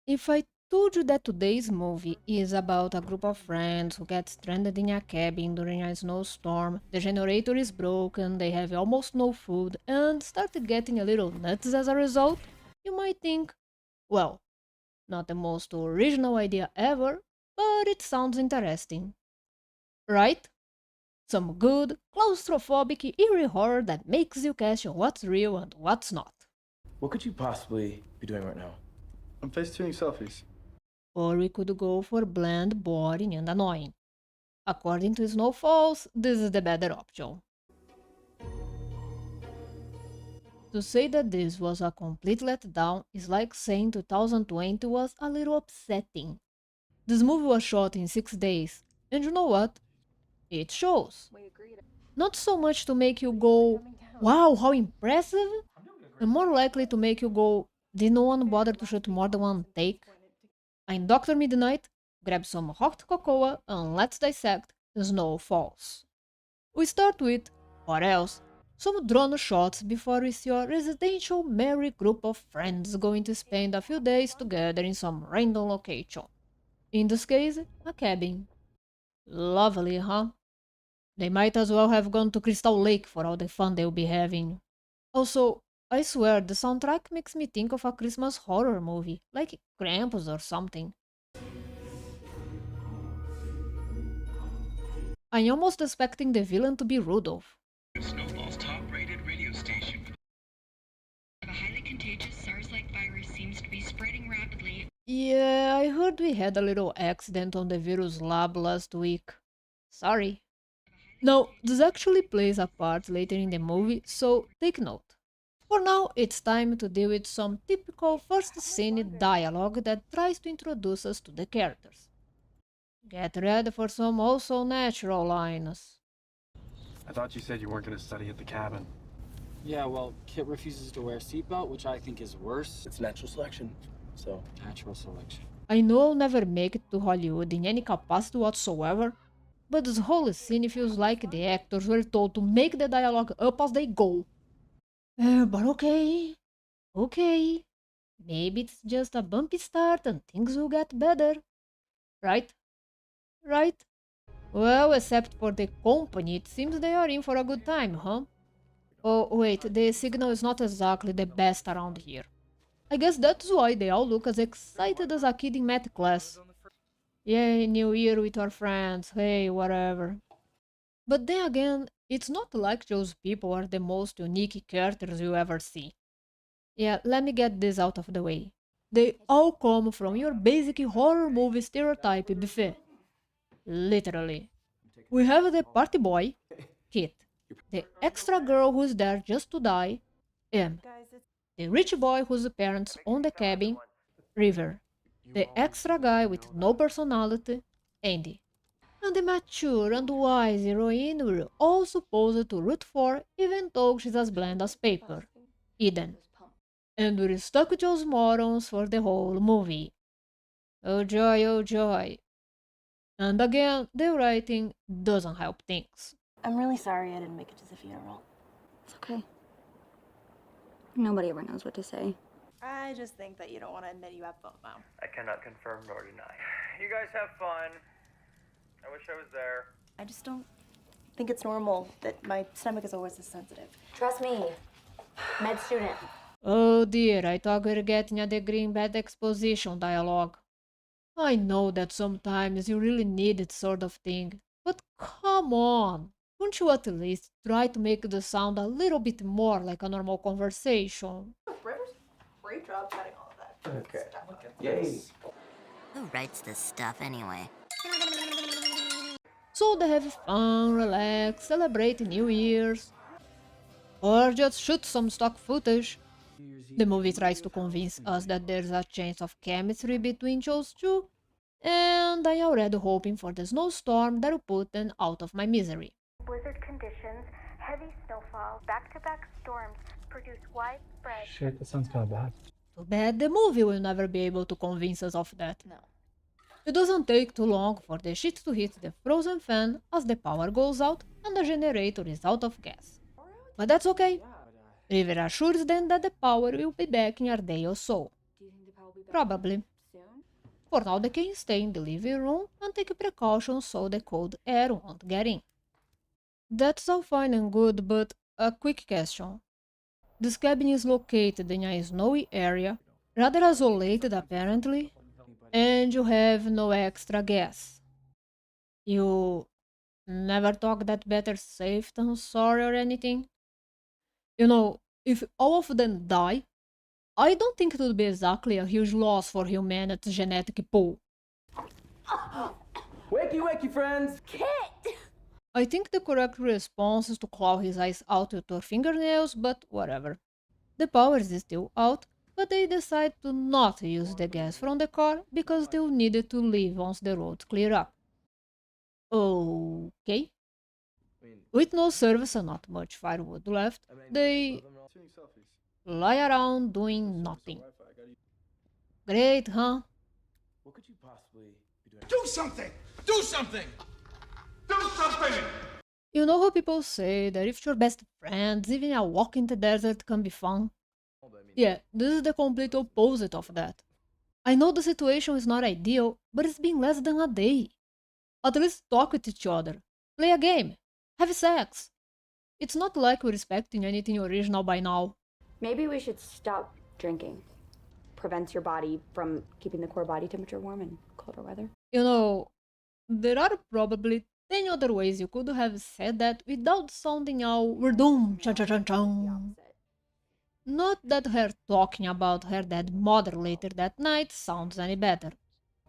If I told you that today's movie is about a group of friends who get stranded in a cabin during a snowstorm, the generator is broken, they have almost no food, and started getting a little nuts as a result, you might think, well, not the most original idea ever, but it sounds interesting. Right? Some good, claustrophobic, eerie horror that makes you question what's real and what's not. What could you possibly be doing right now? I'm face tuning selfies. Or we could go for bland, boring, and annoying. According to Snowfalls, this is the better option. To say that this was a complete letdown is like saying 2020 was a little upsetting. This movie was shot in 6 days, and you know what? It shows. Not so much to make you go, wow, how impressive, and more likely to make you go, did no one bother to shoot more than one take? I'm Dr. Midnight, grab some hot cocoa and let's dissect Snow Falls. We start with, or else, some drone shots before we see your residential merry group of friends going to spend a few days together in some random location. In this case, a cabin. Lovely, huh? They might as well have gone to Crystal Lake for all the fun they'll be having. Also, I swear the soundtrack makes me think of a Christmas horror movie, like Krampus or something. I'm almost expecting the villain to be Rudolph. Snowball's top-rated radio station. A highly contagious SARS-like virus seems to be spreading rapidly. Yeah, I heard we had a little accident on the virus lab last week. Sorry. Now, this actually plays a part later in the movie, so take note. For now, it's time to deal with some typical first scene dialogue that tries to introduce us to the characters. Get ready for some also natural lines. I thought you said you weren't gonna study at the cabin. Yeah, well, Kit refuses to wear a seatbelt, which I think is worse. It's natural selection, so. Natural selection. I know I'll never make it to Hollywood in any capacity whatsoever, but this whole scene feels like the actors were told to make the dialogue up as they go. But okay, okay. Maybe it's just a bumpy start and things will get better. Right? Right? Well, except for the company, it seems they are in for a good time, huh? Oh, wait, the signal is not exactly the best around here. I guess that's why they all look as excited as a kid in math class. Yay, new year with our friends, hey, whatever. But then again, it's not like those people are the most unique characters you ever see. Yeah, let me get this out of the way. They all come from your basic horror movie stereotype buffet. Literally. We have the party boy, Kit, the extra girl who's there just to die, M, the rich boy whose parents own the cabin, River, the extra guy with no personality, Andy, and the mature and wise heroine we're all supposed to root for even though she's as bland as paper, Eden. And we're stuck with those morons for the whole movie. Oh joy, oh joy. And again, the writing doesn't help things. I'm really sorry I didn't make it to the funeral. It's okay. Nobody ever knows what to say. I just think that you don't want to admit you have FOMO. I cannot confirm nor deny. You guys have fun. I wish I was there. I just don't think it's normal that my stomach is always this sensitive. Trust me. Med student. Oh dear, I thought we were getting a degree in bad exposition dialogue. I know that sometimes you really need that sort of thing, but come on! Won't you at least try to make the sound a little bit more like a normal conversation? Great job cutting all of that. Okay. Stuff. Yay. Who writes this stuff anyway? So they have fun, relax, celebrate New Year's, or just shoot some stock footage. The movie tries to convince us that there's a chance of chemistry between those two, and I'm already hoping for the snowstorm that will put them out of my misery. Blizzard conditions, heavy snowfall, back-to-back storms produce widespread... Shit, that sounds kinda bad. Too bad the movie will never be able to convince us of that. No. It doesn't take too long for the shit to hit the frozen fan as the power goes out and the generator is out of gas. But that's okay. River assures them that the power will be back in a day or so. Probably. For now, they can stay in the living room and take precautions so the cold air won't get in. That's all fine and good, but a quick question. This cabin is located in a snowy area, rather isolated apparently, and you have no extra gas. You never thought that better safe than sorry or anything? If all of them die, I don't think it would be exactly a huge loss for humanity's genetic pool. Wakey, wakey, friends! I think the correct response is to claw his eyes out with your fingernails, but whatever. The power is still out, but they decide to not use the gas from the car because they'll need it to leave once the roads clear up. Okay. With no service and not much firewood left, they lie around doing nothing. Great, huh? What could you possibly be doing? Do something! Do something! Do something! You know how people say that if you're best friends, even a walk in the desert can be fun? Yeah, this is the complete opposite of that. I know the situation is not ideal, but it's been less than a day. At least talk with each other, play a game, have sex. It's not like we're expecting anything original by now. Maybe we should stop drinking. Prevents your body from keeping the core body temperature warm in colder weather. There are probably 10 other ways you could have said that without sounding all we're doomed, chan chan chan chan. Not that her talking about her dead mother later that night sounds any better.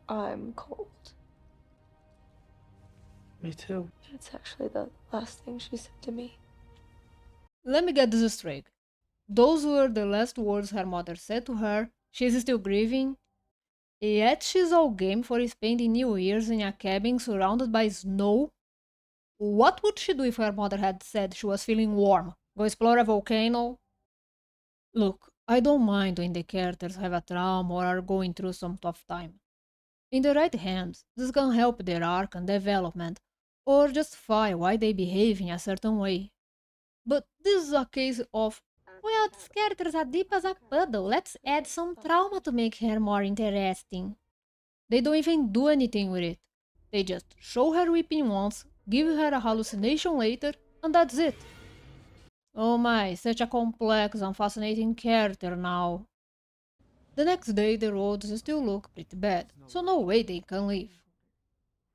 I'm cold. Me too. That's actually the last thing she said to me. Let me get this straight. Those were the last words her mother said to her. She's still grieving. Yet she's all game for spending New Year's in a cabin surrounded by snow. What would she do if her mother had said she was feeling warm? Go explore a volcano? Look, I don't mind when the characters have a trauma or are going through some tough time. In the right hands, this can help their arc and development, or justify why they behave in a certain way. But this is a case of, well, this character is as deep as a puddle, let's add some trauma to make her more interesting. They don't even do anything with it. They just show her weeping once, give her a hallucination later, and that's it. Oh my, such a complex and fascinating character now. The next day the roads still look pretty bad, so no way they can leave.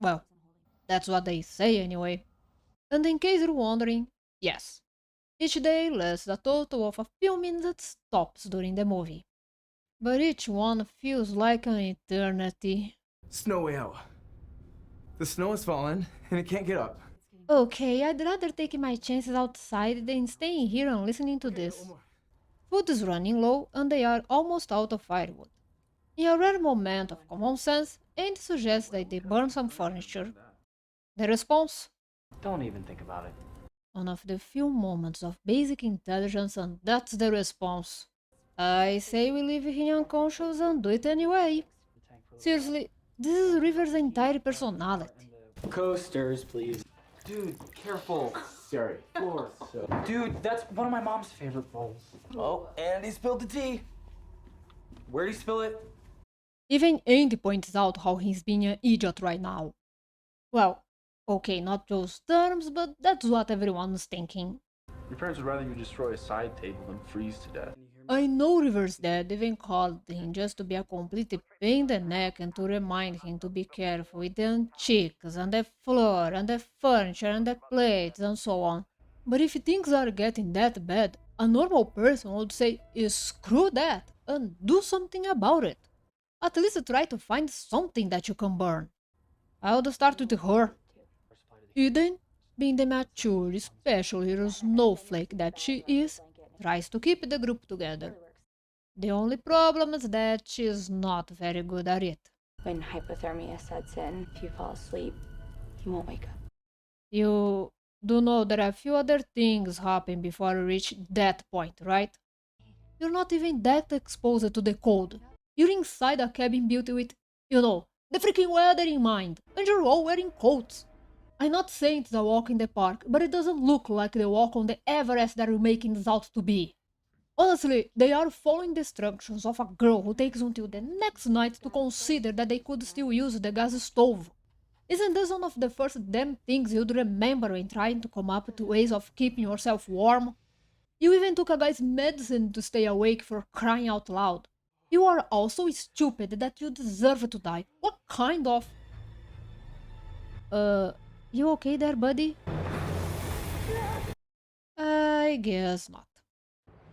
Well, that's what they say anyway. And in case you're wondering, yes. Each day lasts a total of a few minutes tops during the movie. But each one feels like an eternity. Snow way out. The snow has fallen, and it can't get up. Okay, I'd rather take my chances outside than staying here and listening to this. Food is running low, and they are almost out of firewood. In a rare moment of common sense, Andy suggests that they burn some furniture. The response? Don't even think about it. One of the few moments of basic intelligence, and that's the response. I say we leave him unconscious and do it anyway. Seriously, this is River's entire personality. Coasters, please. Dude, careful. Sorry. Floor. Dude, that's one of my mom's favorite bowls. Oh, and he spilled the tea. Where'd he spill it? Even Andy points out how he's being an idiot right now. Well, okay, not those terms, but that's what everyone's thinking. Your parents would rather you destroy a side table than freeze to death. I know River's dad even called him just to be a complete pain in the neck and to remind him to be careful with the antiques and the floor and the furniture and the plates and so on. But if things are getting that bad, a normal person would say, screw that, and do something about it. At least try to find something that you can burn. I would start with her. Eden, being the mature, special little snowflake that she is, tries to keep the group together. The only problem is that she's not very good at it. When hypothermia sets in, if you fall asleep, you won't wake up. You do know that a few other things happen before you reach that point, right? You're not even that exposed to the cold. You're inside a cabin built with, the freaking weather in mind, and you're all wearing coats. I'm not saying it's a walk in the park, but it doesn't look like the walk on the Everest that you're making this out to be. Honestly, they are following the instructions of a girl who takes until the next night to consider that they could still use the gas stove. Isn't this one of the first damn things you'd remember when trying to come up with ways of keeping yourself warm? You even took a guy's medicine to stay awake, for crying out loud. You are all so stupid that you deserve to die. What kind of... You okay there, buddy? I guess not.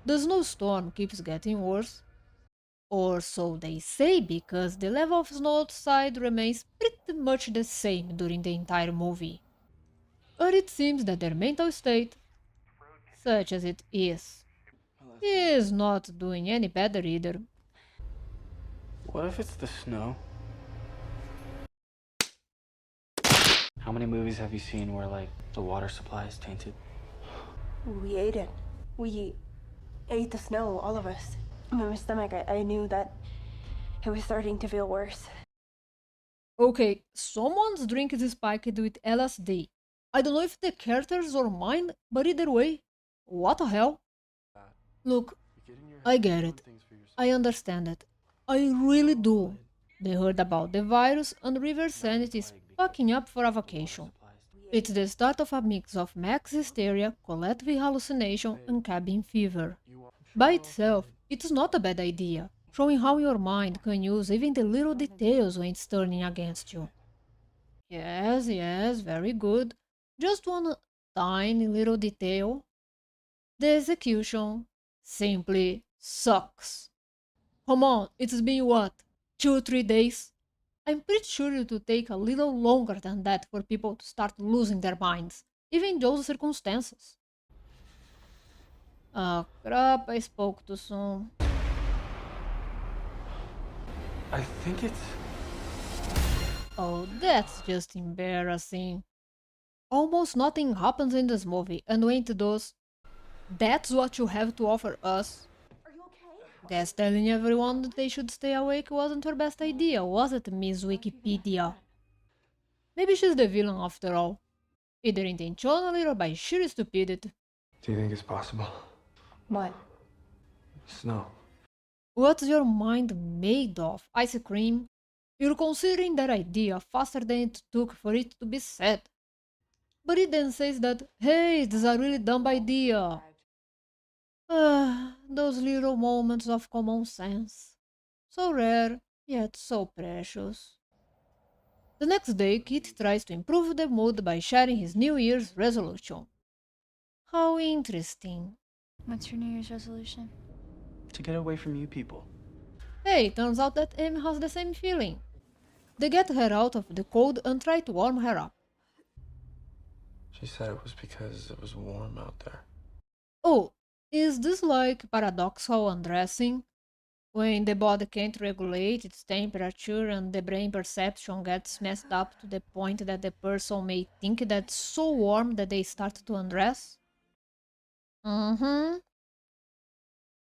The snowstorm keeps getting worse. Or so they say, because the level of snow outside remains pretty much the same during the entire movie. But it seems that their mental state, such as it is not doing any better either. What if it's the snow? How many movies have you seen where, like, the water supply is tainted? We ate it. We ate the snow, all of us. In my stomach, I knew that it was starting to feel worse. Okay, someone's drink is spiked with LSD. I don't know if the characters or mine, but either way, what the hell? Look, I get it. I understand it. I really do. They heard about the virus and River Sanity is packing up for a vacation. It's the start of a mix of max hysteria, collective hallucination, and cabin fever. By itself, it's not a bad idea, showing how your mind can use even the little details when it's turning against you. Yes, very good. Just one tiny little detail. The execution simply sucks. Come on, it's been what? 2-3 days? I'm pretty sure it would take a little longer than that for people to start losing their minds, even in those circumstances. Ah, crap, I spoke too soon. I think it's... Oh, that's just embarrassing. Almost nothing happens in this movie, and when it does, that's what you have to offer us. Are you okay? Guess telling everyone that they should stay awake wasn't her best idea, was it, Miss Wikipedia? Maybe she's the villain after all, either intentionally or by sheer stupidity. Do you think it's possible? What? Snow. What's your mind made of? Ice cream? You're considering that idea faster than it took for it to be said. But it then says that, hey, this is a really dumb idea. Those little moments of common sense. So rare, yet so precious. The next day, Kit tries to improve the mood by sharing his New Year's resolution. How interesting. What's your New Year's resolution? To get away from you people. Hey, turns out that Amy has the same feeling. They get her out of the cold and try to warm her up. She said it was because it was warm out there. Oh, is this like paradoxical undressing? When the body can't regulate its temperature and the brain perception gets messed up to the point that the person may think that it's so warm that they start to undress?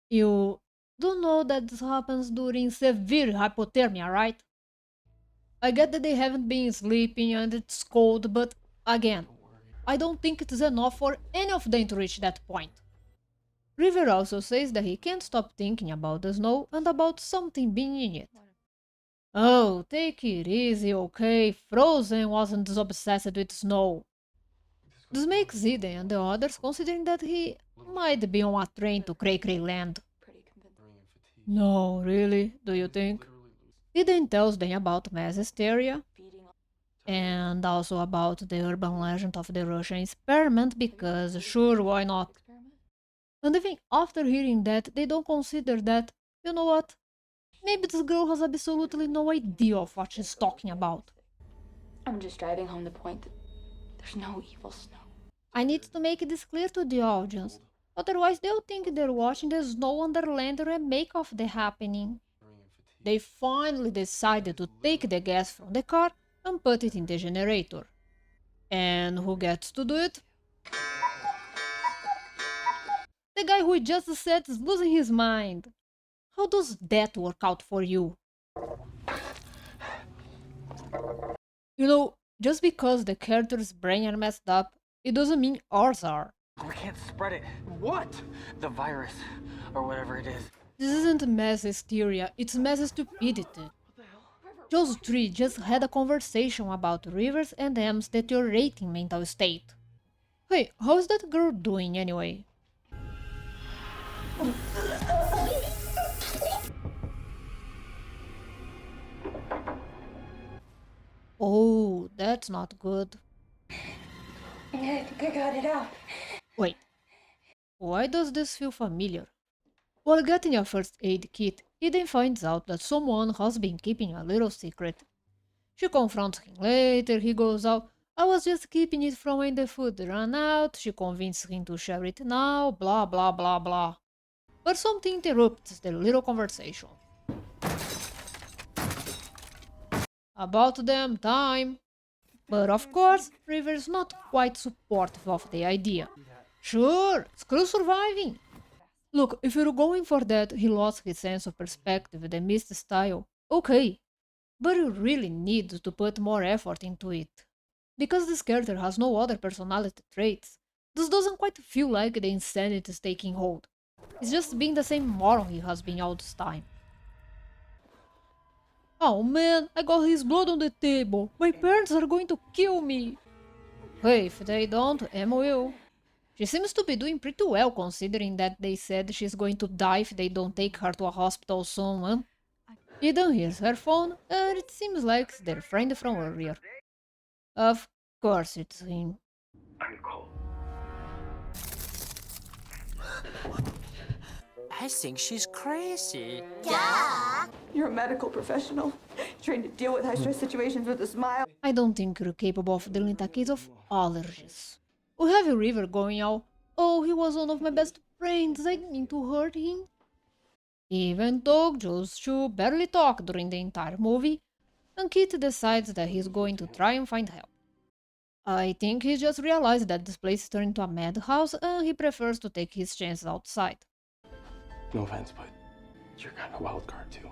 You do know that this happens during severe hypothermia, right? I get that they haven't been sleeping and it's cold, but again, I don't think it's enough for any of them to reach that point. River also says that he can't stop thinking about the snow and about something being in it. Oh, take it easy, okay? Frozen wasn't this obsessed with snow. This makes Eden and the others considering that he might be on a train to Cray Cray Land. No, really? Do you think? Eden tells them about mass hysteria and also about the urban legend of the Russian experiment because sure, why not? And even after hearing that, they don't consider that, you know what? Maybe this girl has absolutely no idea of what she's talking about. I'm just driving home the point that there's no evil snow. I need to make this clear to the audience, otherwise they'll think they're watching the Snow Wonderland remake of The Happening. They finally decided to take the gas from the car and put it in the generator. And who gets to do it? The guy who just said is losing his mind. How does that work out for you? You know, just because the character's brain are messed up, it doesn't mean ours are. We can't spread it. What? The virus, or whatever it is. This isn't mass hysteria, it's mass stupidity. Those three just had a conversation about Rivers and M's deteriorating mental state. Hey, how's that girl doing anyway? Oh, that's not good. I think I got it out. Wait, why does this feel familiar? While getting a first aid kit, Eden finds out that someone has been keeping a little secret. She confronts him later, he goes out. I was just keeping it from when the food ran out. She convinces him to share it now, blah blah blah blah. But something interrupts their little conversation. About damn time. But of course, River's not quite supportive of the idea. Sure, screw surviving. Look, if you're going for that, he lost his sense of perspective, the missed style. Okay, but you really need to put more effort into it. Because this character has no other personality traits, this doesn't quite feel like the insanity is taking hold. It's just being the same moron he has been all this time. Oh man, I got his blood on the table. My parents are going to kill me. Hey, if they don't, Em will. She seems to be doing pretty well considering that they said she's going to die if they don't take her to a hospital soon, huh? Eden hears her phone, and it seems like it's their friend from earlier. Of course it's him. I'm cold. I think she's crazy. Yeah. You're a medical professional, trained to deal with high-stress situations with a smile. I don't think you're capable of dealing with a case of allergies. We have a River going out. Oh, he was one of my best friends. I didn't mean to hurt him. Even though those two barely talk during the entire movie, and Kit decides that he's going to try and find help. I think he just realized that this place turned into a madhouse and he prefers to take his chances outside. No offense, but you're kind of a wild card too.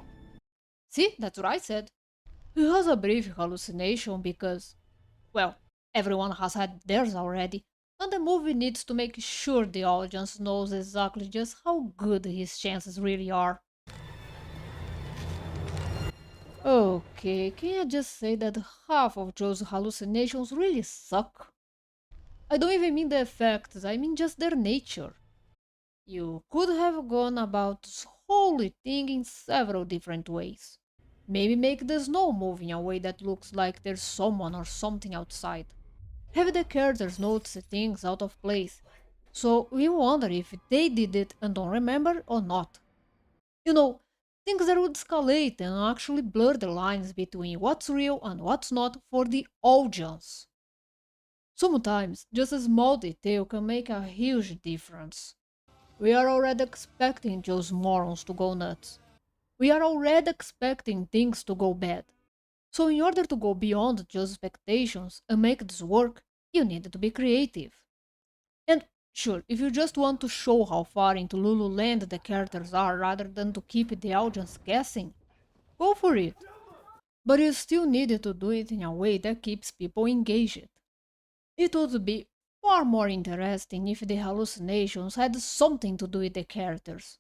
See, that's what I said. He has a brief hallucination because, well, everyone has had theirs already, and the movie needs to make sure the audience knows exactly just how good his chances really are. Okay, can I just say that half of Joe's hallucinations really suck? I don't even mean the effects, I mean just their nature. You could have gone about this whole thing in several different ways. Maybe make the snow move in a way that looks like there's someone or something outside. Have the characters notice things out of place, so we wonder if they did it and don't remember or not. You know, things that would escalate and actually blur the lines between what's real and what's not for the audience. Sometimes, just a small detail can make a huge difference. We are already expecting those morons to go nuts. We are already expecting things to go bad. So in order to go beyond just expectations and make this work, you need to be creative. And sure, if you just want to show how far into Lululand the characters are rather than to keep the audience guessing, go for it. But you still need to do it in a way that keeps people engaged. It would be far more interesting if the hallucinations had something to do with the characters.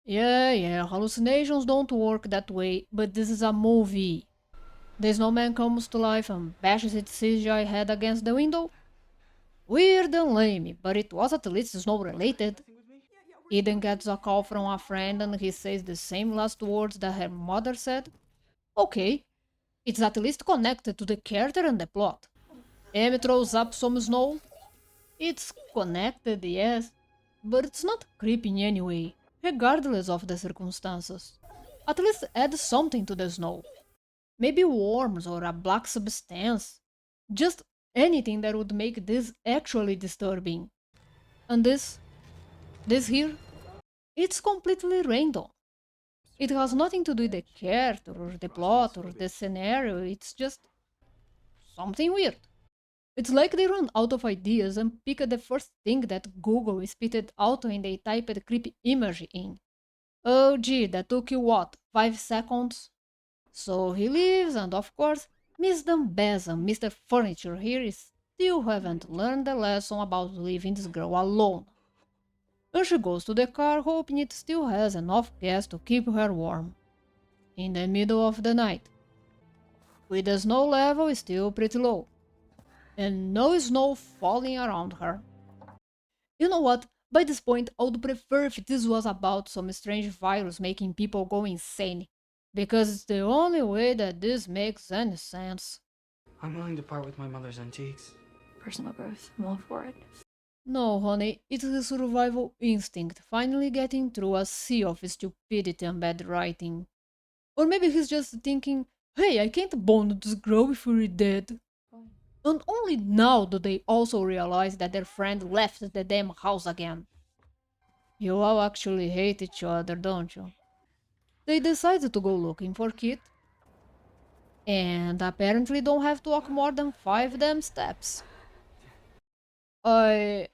Yeah, hallucinations don't work that way, but this is a movie. The snowman comes to life and bashes its CGI head against the window. Weird and lame, but it was at least snow related. Eden gets a call from a friend and he says the same last words that her mother said. Okay, it's at least connected to the character and the plot. Amy throws up some snow. It's connected, yes, but it's not creepy in any way, regardless of the circumstances. At least add something to the snow. Maybe worms or a black substance. Just anything that would make this actually disturbing. And this here, it's completely random. It has nothing to do with the character or the plot or the scenario, it's just something weird. It's like they run out of ideas and pick the first thing that Google spitted out when they typed creepy image in. Oh gee, that took you what, 5 seconds? So he leaves and of course, Miss Dumbass and Mr. Furniture here is still haven't learned the lesson about leaving this girl alone. And she goes to the car hoping it still has enough gas to keep her warm. In the middle of the night, with the snow level still pretty low, and no snow falling around her. You know what? By this point, I would prefer if this was about some strange virus making people go insane, because it's the only way that this makes any sense. I'm willing to part with my mother's antiques. Personal growth. I'm all for it. No, honey, it's his survival instinct finally getting through a sea of stupidity and bad writing. Or maybe he's just thinking, hey, I can't bond this girl if we're dead. And only now do they also realize that their friend left the damn house again. You all actually hate each other, don't you? They decided to go looking for Kit, and apparently don't have to walk more than 5 damn steps. I've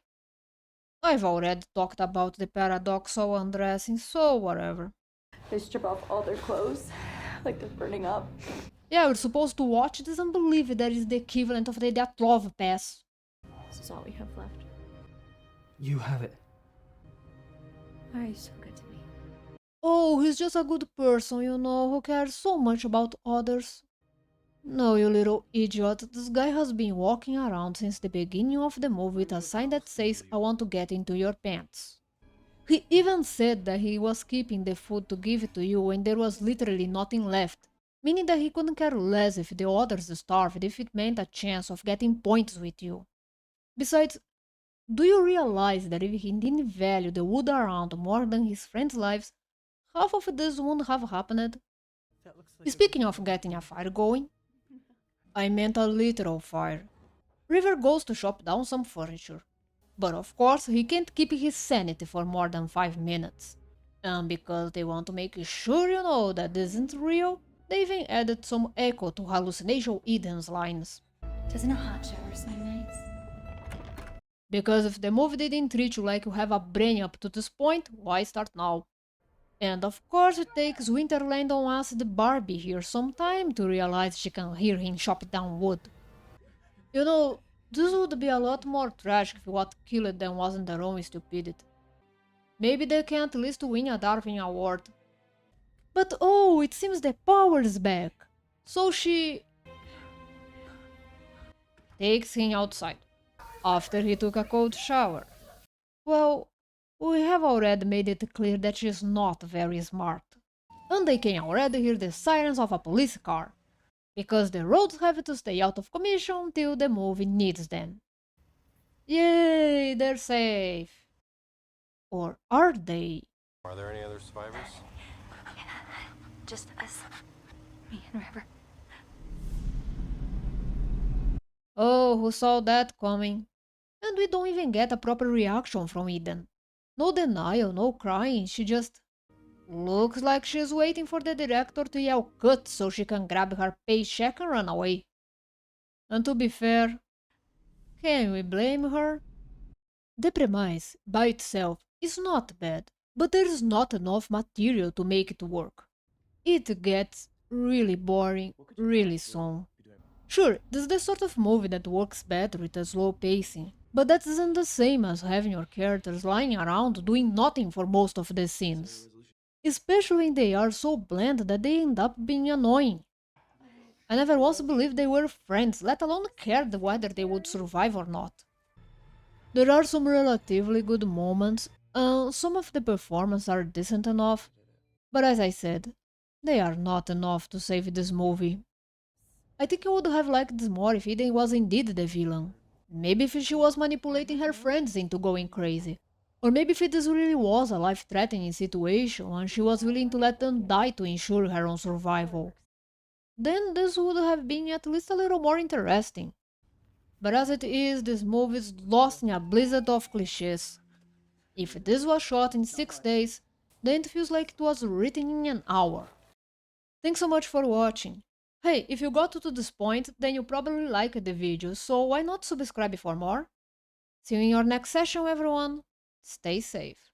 already talked about the paradoxal undressing, so whatever. They strip off all their clothes, like they're burning up. Yeah, we're supposed to watch this and believe that is the equivalent of the Dyatlov Pass. This is all we have left. You have it. Why are you so good to me? Oh, he's just a good person, you know, who cares so much about others. No, you little idiot, this guy has been walking around since the beginning of the movie with a sign that says, I want to get into your pants. He even said that he was keeping the food to give it to you when there was literally nothing left, meaning that he couldn't care less if the others starved if it meant a chance of getting points with you. Besides, do you realize that if he didn't value the wood around more than his friends' lives, half of this wouldn't have happened? Speaking of getting a fire going, I meant a literal fire. River goes to chop down some furniture. But of course, he can't keep his sanity for more than 5 minutes. And because they want to make sure you know that this isn't real, they even added some echo to Hallucination Eden's lines. Doesn't a hot shower sound nice? Because if the movie didn't treat you like you have a brain up to this point, why start now? And of course it takes Winterland on Acid Barbie here some time to realize she can hear him chop down wood. You know, this would be a lot more tragic if what killed them wasn't their own stupidity. Maybe they can at least win a Darwin Award. But oh, it seems the power is back. So she takes him outside, after he took a cold shower. Well, we have already made it clear that she's not very smart. And they can already hear the sirens of a police car, because the roads have to stay out of commission until the movie needs them. Yay, they're safe. Or are they? Are there any other survivors? Just us. Me and River. Oh, who saw that coming? And we don't even get a proper reaction from Eden. No denial, no crying, she just looks like she's waiting for the director to yell cut so she can grab her paycheck and run away. And to be fair, can we blame her? The premise, by itself, is not bad, but there is not enough material to make it work. It gets really boring really soon. Sure, this is the sort of movie that works better with a slow pacing, but that isn't the same as having your characters lying around doing nothing for most of the scenes. Especially when they are so bland that they end up being annoying. I never once believed they were friends, let alone cared whether they would survive or not. There are some relatively good moments, and some of the performances are decent enough, but as I said, they are not enough to save this movie. I think I would have liked this more if Eden was indeed the villain. Maybe if she was manipulating her friends into going crazy. Or maybe if this really was a life-threatening situation and she was willing to let them die to ensure her own survival. Then this would have been at least a little more interesting. But as it is, this movie is lost in a blizzard of cliches. If this was shot in 6 days, then it feels like it was written in an hour. Thanks so much for watching. Hey, if you got to this point, then you probably liked the video, so why not subscribe for more? See you in your next session, everyone. Stay safe.